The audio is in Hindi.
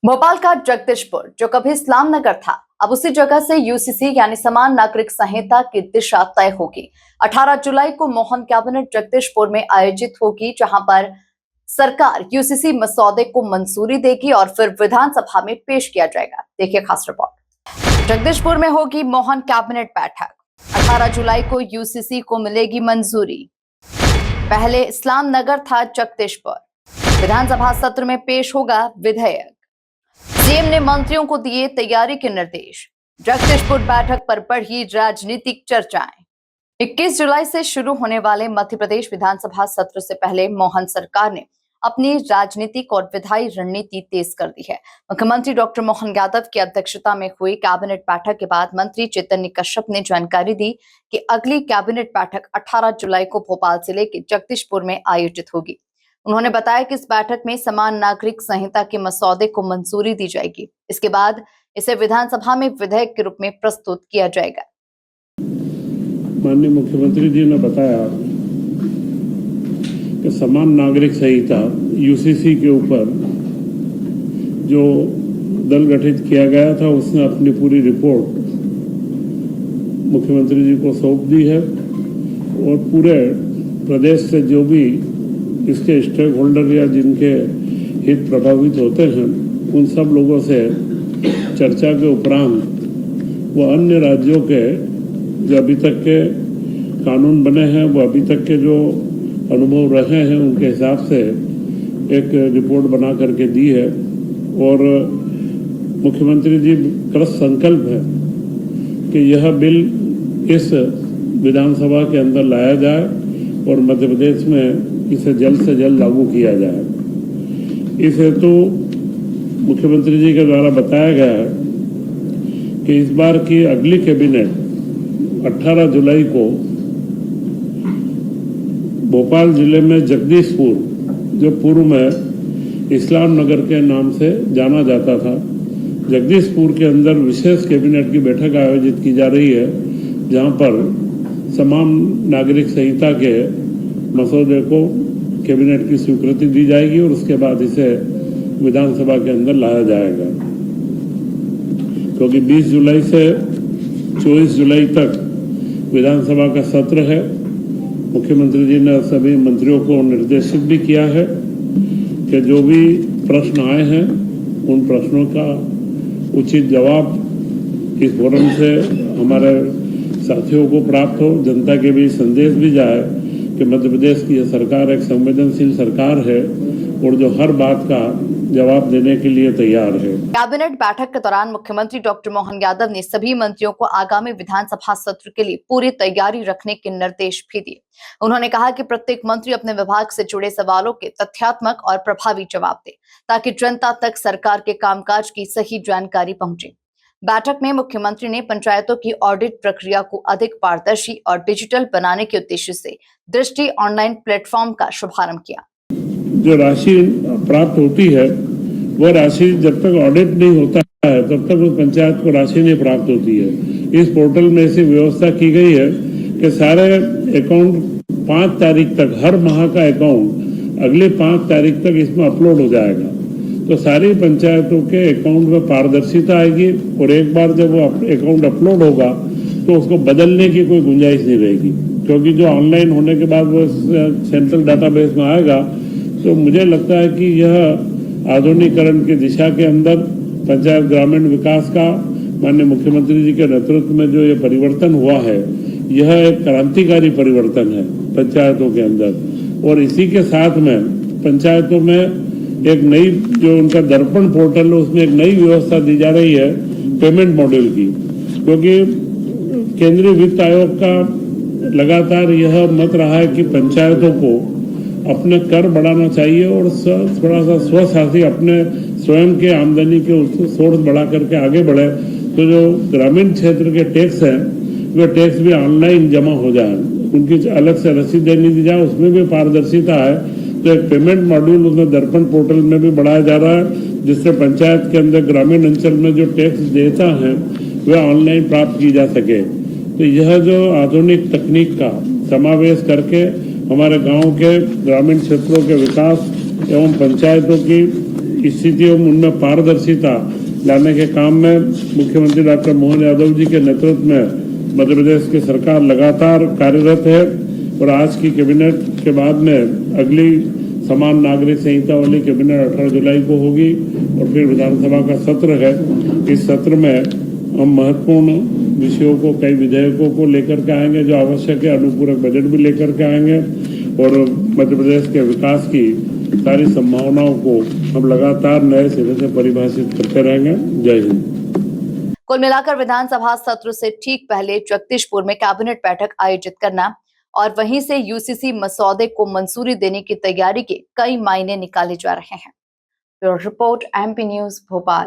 भोपाल का जगदीशपुर जो कभी इस्लाम नगर था, अब उसी जगह से यूसीसी यानी समान नागरिक संहिता की दिशा तय होगी। 18 जुलाई को मोहन कैबिनेट जगदीशपुर में आयोजित होगी, जहां पर सरकार यूसीसी मसौदे को मंजूरी देगी और फिर विधानसभा में पेश किया जाएगा। देखिए खास रिपोर्ट। जगदीशपुर में होगी मोहन कैबिनेट बैठक। 18 जुलाई को यूसीसी को मिलेगी मंजूरी। पहले इस्लाम नगर था जगदीशपुर। विधानसभा सत्र में पेश होगा विधेयक। सीएम ने मंत्रियों को दिए तैयारी के निर्देश। जगदीशपुर बैठक पर बढ़ी राजनीतिक चर्चाएं। 21 जुलाई से शुरू होने वाले मध्य प्रदेश विधानसभा सत्र से पहले मोहन सरकार ने अपनी राजनीतिक और विधायी रणनीति तेज कर दी है। मुख्यमंत्री डॉक्टर मोहन यादव की अध्यक्षता में हुई कैबिनेट बैठक के बाद मंत्री चैतन्य कश्यप ने जानकारी दी कि अगली कैबिनेट बैठक 18 जुलाई को भोपाल जिले के जगदीशपुर में आयोजित होगी। उन्होंने बताया कि इस बैठक में समान नागरिक संहिता के मसौदे को मंजूरी दी जाएगी। इसके बाद इसे विधानसभा में विधेयक के रूप में प्रस्तुत किया जाएगा। माननीय मुख्यमंत्री जी ने बताया कि समान नागरिक संहिता यूसीसी के ऊपर जो दल गठित किया गया था, उसने अपनी पूरी रिपोर्ट मुख्यमंत्री जी को सौंप दी है और पूरे प्रदेश से जो भी इसके स्टेक होल्डर या जिनके हित प्रभावित होते हैं, उन सब लोगों से चर्चा के उपरांत वो अन्य राज्यों के जो अभी तक के कानून बने हैं, वो अभी तक के जो अनुभव रहे हैं, उनके हिसाब से एक रिपोर्ट बना करके दी है। और मुख्यमंत्री जी कृत संकल्प है कि यह बिल इस विधानसभा के अंदर लाया जाए और मध्य प्रदेश में इसे जल्द से जल्द लागू किया जाए। इस हेतु मुख्यमंत्री जी के द्वारा बताया गया है कि इस बार की अगली कैबिनेट 18 जुलाई को भोपाल जिले में जगदीशपुर, जो पूर्व में इस्लाम नगर के नाम से जाना जाता था, जगदीशपुर के अंदर विशेष कैबिनेट की बैठक आयोजित की जा रही है, जहां पर समान नागरिक संहिता के मसौदे को कैबिनेट की स्वीकृति दी जाएगी और उसके बाद इसे विधानसभा के अंदर लाया जाएगा। क्योंकि 20 जुलाई से 24 जुलाई तक विधानसभा का सत्र है, मुख्यमंत्री जी ने सभी मंत्रियों को निर्देशित भी किया है कि जो भी प्रश्न आए हैं, उन प्रश्नों का उचित जवाब इस फोरम से हमारे साथियों को प्राप्त हो, जनता के भी संदेश भी जाए कि मध्य प्रदेश की यह सरकार एक संवेदनशील सरकार है और जो हर बात का जवाब देने के लिए तैयार है। कैबिनेट बैठक के दौरान मुख्यमंत्री डॉक्टर मोहन यादव ने सभी मंत्रियों को आगामी विधानसभा सत्र के लिए पूरी तैयारी रखने के निर्देश भी दिए। उन्होंने कहा कि प्रत्येक मंत्री अपने विभाग से जुड़े सवालों के तथ्यात्मक और प्रभावी जवाब दे, ताकि जनता तक सरकार के कामकाज की सही जानकारी पहुंचे। बैठक में मुख्यमंत्री ने पंचायतों की ऑडिट प्रक्रिया को अधिक पारदर्शी और डिजिटल बनाने के उद्देश्य से दृष्टि ऑनलाइन प्लेटफॉर्म का शुभारंभ किया। जो राशि प्राप्त होती है, वह राशि जब तक ऑडिट नहीं होता है, तब तक उस पंचायत को राशि नहीं प्राप्त होती है। इस पोर्टल में ऐसी व्यवस्था की गई है कि सारे अकाउंट 5 तारीख तक, हर माह का अकाउंट अगले 5 तारीख तक इसमें अपलोड हो जाएगा। तो सारी पंचायतों के अकाउंट में पारदर्शिता आएगी और एक बार जब वो अकाउंट अपलोड होगा तो उसको बदलने की कोई गुंजाइश नहीं रहेगी, क्योंकि जो ऑनलाइन होने के बाद वो सेंट्रल डाटाबेस में आएगा। तो मुझे लगता है कि यह आधुनिकीकरण की दिशा के अंदर पंचायत ग्रामीण विकास का माननीय मुख्यमंत्री जी के नेतृत्व में जो ये परिवर्तन हुआ है, यह एक क्रांतिकारी परिवर्तन है पंचायतों के अंदर। और इसी के साथ में पंचायतों में एक नई जो उनका दर्पण पोर्टल है, उसमें एक नई व्यवस्था दी जा रही है पेमेंट मॉड्यूल की, क्योंकि केंद्रीय वित्त आयोग का लगातार यह मत रहा है कि पंचायतों को अपने कर बढ़ाना चाहिए और थोड़ा सा स्वशासी अपने स्वयं के आमदनी के सोर्स बढ़ा करके आगे बढ़े। तो जो ग्रामीण क्षेत्र के टैक्स हैं, वे टैक्स भी ऑनलाइन जमा हो जाए, उनकी अलग से रसीद देनी दी जाए, उसमें भी पारदर्शिता है। तो एक पेमेंट मॉड्यूल उसमें दर्पण पोर्टल में भी बढ़ाया जा रहा है, जिससे पंचायत के अंदर ग्रामीण अंचल में जो टैक्स देता है वह ऑनलाइन प्राप्त की जा सके। तो यह जो आधुनिक तकनीक का समावेश करके हमारे गांव के ग्रामीण क्षेत्रों के विकास एवं पंचायतों की स्थितियों में उनमें पारदर्शिता लाने के काम में मुख्यमंत्री डॉक्टर मोहन यादव जी के नेतृत्व में मध्य प्रदेश की सरकार लगातार कार्यरत है और आज की कैबिनेट के बाद में अगली समान नागरिक संहिता वाली कैबिनेट 18 जुलाई को होगी और फिर विधानसभा का सत्र है। इस सत्र में हम महत्वपूर्ण विषयों को, कई विधेयकों को लेकर के आएंगे जो आवश्यक है, अनुपूरक बजट भी लेकर के आएंगे और मध्य प्रदेश के विकास की सारी संभावनाओं को हम लगातार नए सिरे से परिभाषित करते रहेंगे। जय हिंद। कुल मिलाकर विधानसभा सत्र से ठीक पहले जगदीशपुर में कैबिनेट बैठक आयोजित करना और वहीं से यूसीसी मसौदे को मंजूरी देने की तैयारी के कई मायने निकाले जा रहे हैं। Bureau report, MP news, Bhopal.